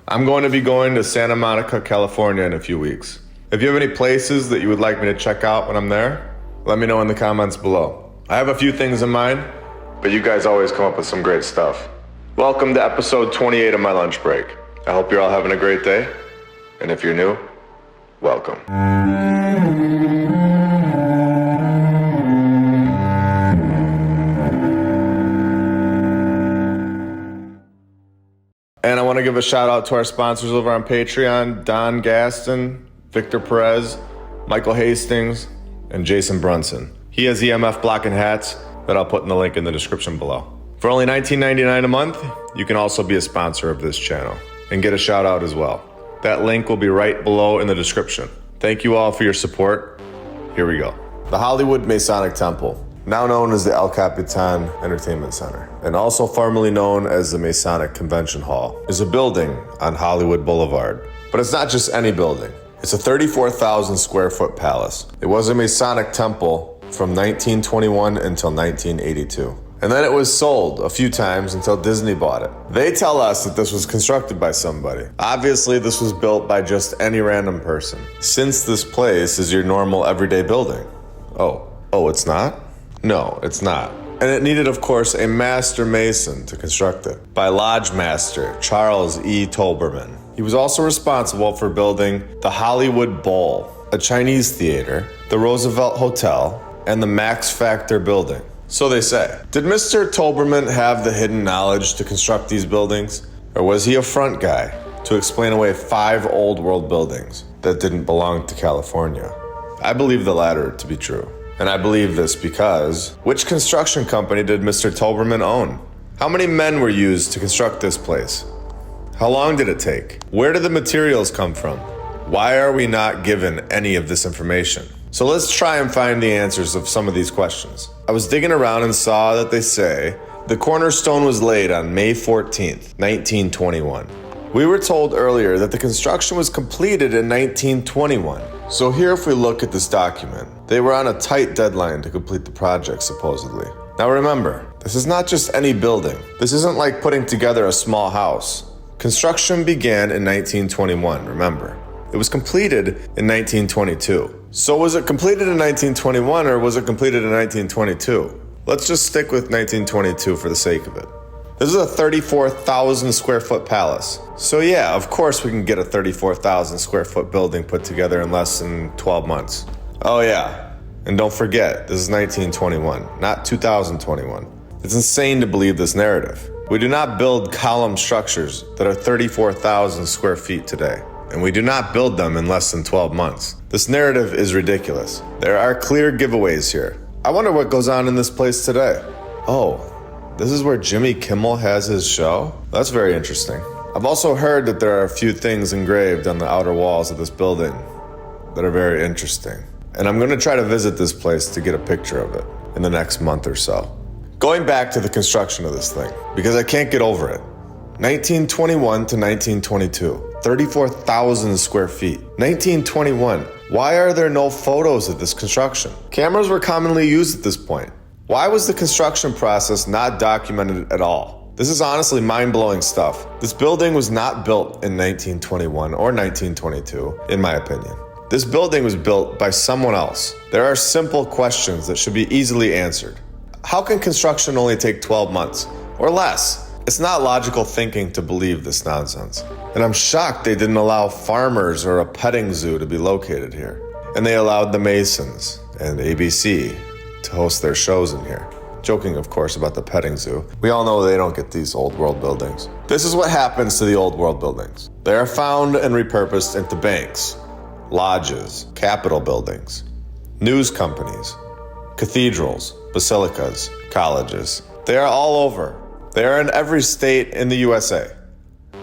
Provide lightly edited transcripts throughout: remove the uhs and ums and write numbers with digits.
I'm going to be going to Santa Monica, California in a few weeks. If you have any places that you would like me to check out when I'm there, let me know in the comments below. I have a few things in mind, but you guys always come up with some great stuff. Welcome to episode 28 of my lunch break. I hope you're all having a great day. And if you're new, welcome. And I want to give a shout out to our sponsors over on Patreon, Don Gaston, Victor Perez, Michael Hastings, and Jason Brunson. He has EMF blocking hats that I'll put in the link in the description below. For only $19.99 a month, you can also be a sponsor of this channel and get a shout out as well. That link will be right below in the description. Thank you all for your support. Here we go. The Hollywood Masonic Temple, now known as the El Capitan Entertainment Center, and also formerly known as the Masonic Convention Hall, is a building on Hollywood Boulevard. But it's not just any building. It's a 34,000 square foot palace. It was a Masonic temple from 1921 until 1982. And then it was sold a few times until Disney bought it. They tell us that this was constructed by somebody. Obviously, this was built by just any random person, since this place is your normal everyday building. Oh, it's not? No, it's not. And it needed, of course, a master mason to construct it, by Lodge Master Charles E. Tolberman. He was also responsible for building the Hollywood Bowl, a Chinese theater, the Roosevelt Hotel, and the Max Factor building. So they say. Did Mr. Tolberman have the hidden knowledge to construct these buildings? Or was he a front guy to explain away 5 old world buildings that didn't belong to California? I believe the latter to be true. And I believe this because, which construction company did Mr. Tolberman own? How many men were used to construct this place? How long did it take? Where did the materials come from? Why are we not given any of this information? So let's try and find the answers of some of these questions. I was digging around and saw that they say the cornerstone was laid on May 14th, 1921. We were told earlier that the construction was completed in 1921. So here, if we look at this document, they were on a tight deadline to complete the project, supposedly. Now remember, this is not just any building. This isn't like putting together a small house. Construction began in 1921, remember. It was completed in 1922. So was it completed in 1921 or was it completed in 1922? Let's just stick with 1922 for the sake of it. This is a 34,000 square foot palace. So yeah, of course we can get a 34,000 square foot building put together in less than 12 months. Oh yeah, and don't forget, this is 1921, not 2021. It's insane to believe this narrative. We do not build column structures that are 34,000 square feet today. And we do not build them in less than 12 months. This narrative is ridiculous. There are clear giveaways here. I wonder what goes on in this place today. Oh, this is where Jimmy Kimmel has his show? That's very interesting. I've also heard that there are a few things engraved on the outer walls of this building that are very interesting. And I'm going to try to visit this place to get a picture of it in the next month or so. Going back to the construction of this thing, because I can't get over it. 1921 to 1922, 34,000 square feet. 1921, why are there no photos of this construction? Cameras were commonly used at this point. Why was the construction process not documented at all? This is honestly mind-blowing stuff. This building was not built in 1921 or 1922, in my opinion. This building was built by someone else. There are simple questions that should be easily answered. How can construction only take 12 months or less? It's not logical thinking to believe this nonsense. And I'm shocked they didn't allow farmers or a petting zoo to be located here. And they allowed the Masons and ABC to host their shows in here. Joking, of course, about the petting zoo. We all know they don't get these old world buildings. This is what happens to the old world buildings. They are found and repurposed into banks, lodges, capitol buildings, news companies, cathedrals, basilicas, colleges. They are all over. They are in every state in the USA.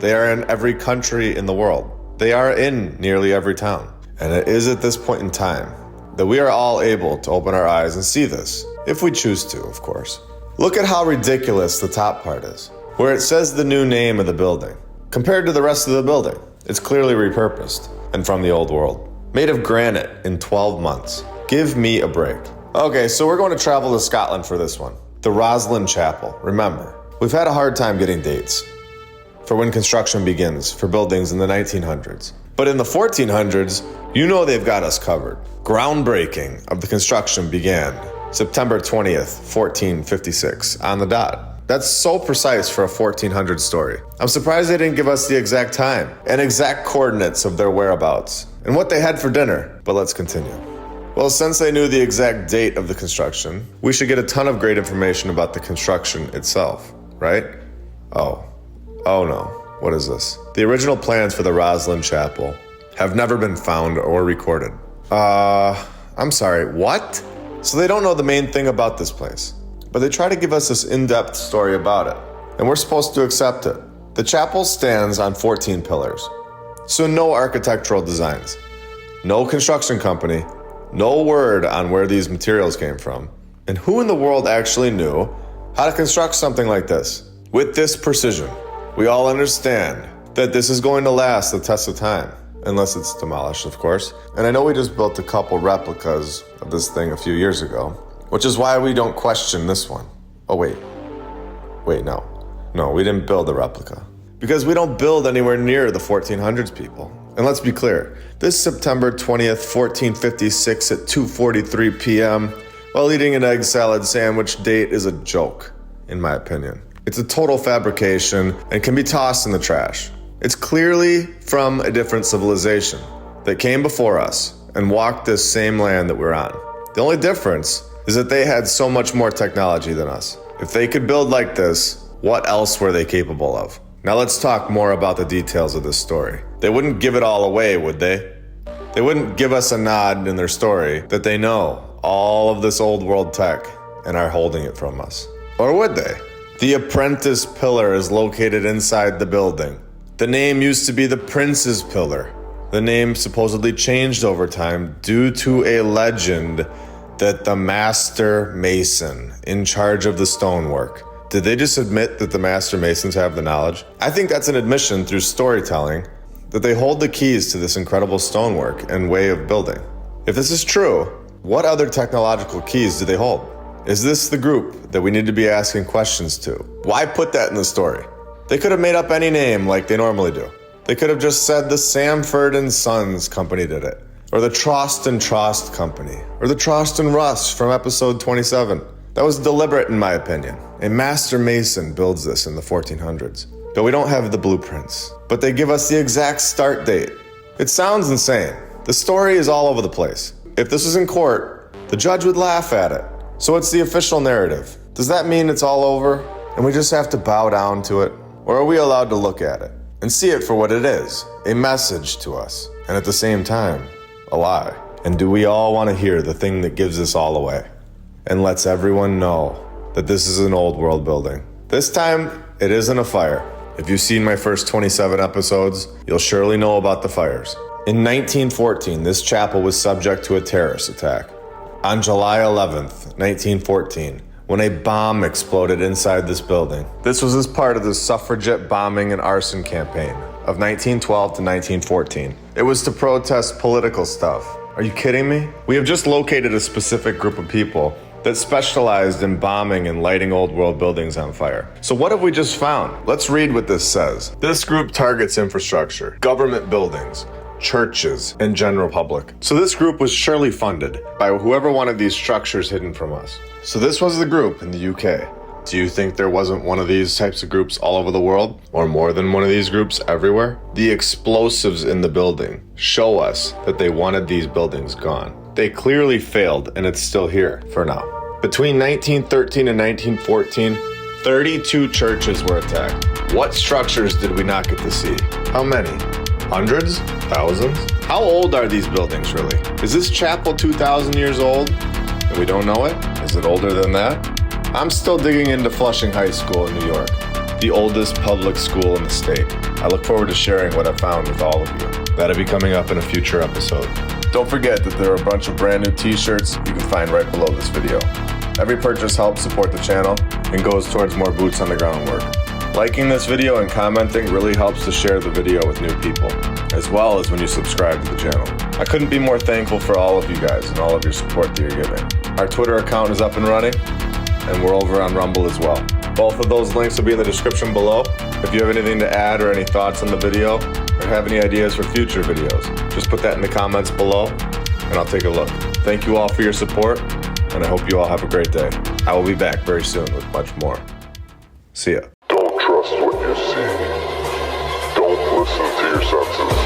They are in every country in the world. They are in nearly every town. And it is at this point in time that we are all able to open our eyes and see this, if we choose to, of course. Look at how ridiculous the top part is, where it says the new name of the building. Compared to the rest of the building, it's clearly repurposed and from the old world. Made of granite in 12 months. Give me a break. Okay, so we're going to travel to Scotland for this one. The Roslyn Chapel, remember. We've had a hard time getting dates. for when construction begins for buildings in the 1900s. But in the 1400s, you know they've got us covered. Groundbreaking of the construction began September 20th, 1456, on the dot. That's so precise for a 1400 story. I'm surprised they didn't give us the exact time and exact coordinates of their whereabouts and what they had for dinner. But let's continue. Well, since they knew the exact date of the construction, we should get a ton of great information about the construction itself, right? Oh no, what is this? The original plans for the Roslyn Chapel have never been found or recorded. I'm sorry, what? So they don't know the main thing about this place, but they try to give us this in-depth story about it, and we're supposed to accept it. The chapel stands on 14 pillars, so no architectural designs, no construction company, no word on where these materials came from, and who in the world actually knew how to construct something like this with this precision. We all understand that this is going to last the test of time, unless it's demolished, of course. And I know we just built a couple replicas of this thing a few years ago, which is why we don't question this one. Oh, wait, no, we didn't build a replica, because we don't build anywhere near the 1400s, people. And let's be clear, this September 20th, 1456 at 2:43 p.m. while eating an egg salad sandwich date is a joke, in my opinion. It's a total fabrication and can be tossed in the trash. It's clearly from a different civilization that came before us and walked this same land that we're on. The only difference is that they had so much more technology than us. If they could build like this, what else were they capable of? Now let's talk more about the details of this story. They wouldn't give it all away, would they? They wouldn't give us a nod in their story that they know all of this old world tech and are holding it from us. Or would they? The apprentice pillar is located inside the building. The name used to be the Prince's Pillar. The name supposedly changed over time due to a legend that the master mason in charge of the stonework. Did they just admit that the master masons have the knowledge? I think that's an admission through storytelling that they hold the keys to this incredible stonework and way of building. If this is true, what other technological keys do they hold? Is this the group that we need to be asking questions to? Why put that in the story? They could have made up any name like they normally do. They could have just said the Samford and Sons Company did it, or the Trost and Trost Company, or the Trost and Russ from episode 27. That was deliberate in my opinion. A master mason builds this in the 1400s. But we don't have the blueprints. But they give us the exact start date. It sounds insane. The story is all over the place. If this was in court, the judge would laugh at it. So it's the official narrative. Does that mean it's all over and we just have to bow down to it? Or are we allowed to look at it and see it for what it is, a message to us, and at the same time, a lie? And do we all want to hear the thing that gives us all away and lets everyone know that this is an old world building? This time, it isn't a fire. If you've seen my first 27 episodes, you'll surely know about the fires. In 1914, this chapel was subject to a terrorist attack. On July 11th, 1914, when a bomb exploded inside this building. This was as part of the suffragette bombing and arson campaign of 1912 to 1914. It was to protest political stuff. Are you kidding me? We have just located a specific group of people that specialized in bombing and lighting old world buildings on fire. So what have we just found? Let's read what this says. This group targets infrastructure, government buildings, churches, and general public. So this group was surely funded by whoever wanted these structures hidden from us. So this was the group in the UK. Do you think there wasn't one of these types of groups all over the world? Or more than one of these groups everywhere? The explosives in the building show us that they wanted these buildings gone. They clearly failed, and it's still here for now. Between 1913 and 1914, 32 churches were attacked. What structures did we not get to see? How many? Hundreds? Thousands? How old are these buildings really? Is this chapel 2,000 years old and we don't know it? Is it older than that? I'm still digging into Flushing High School in New York, the oldest public school in the state. I look forward to sharing what I found with all of you. That'll be coming up in a future episode. Don't forget that there are a bunch of brand new t-shirts you can find right below this video. Every purchase helps support the channel and goes towards more boots on the ground work. Liking this video and commenting really helps to share the video with new people, as well as when you subscribe to the channel. I couldn't be more thankful for all of you guys and all of your support that you're giving. Our Twitter account is up and running, and we're over on Rumble as well. Both of those links will be in the description below. If you have anything to add or any thoughts on the video or have any ideas for future videos, just put that in the comments below and I'll take a look. Thank you all for your support and I hope you all have a great day. I will be back very soon with much more. See ya. Don't trust what you see. Don't listen to your senses.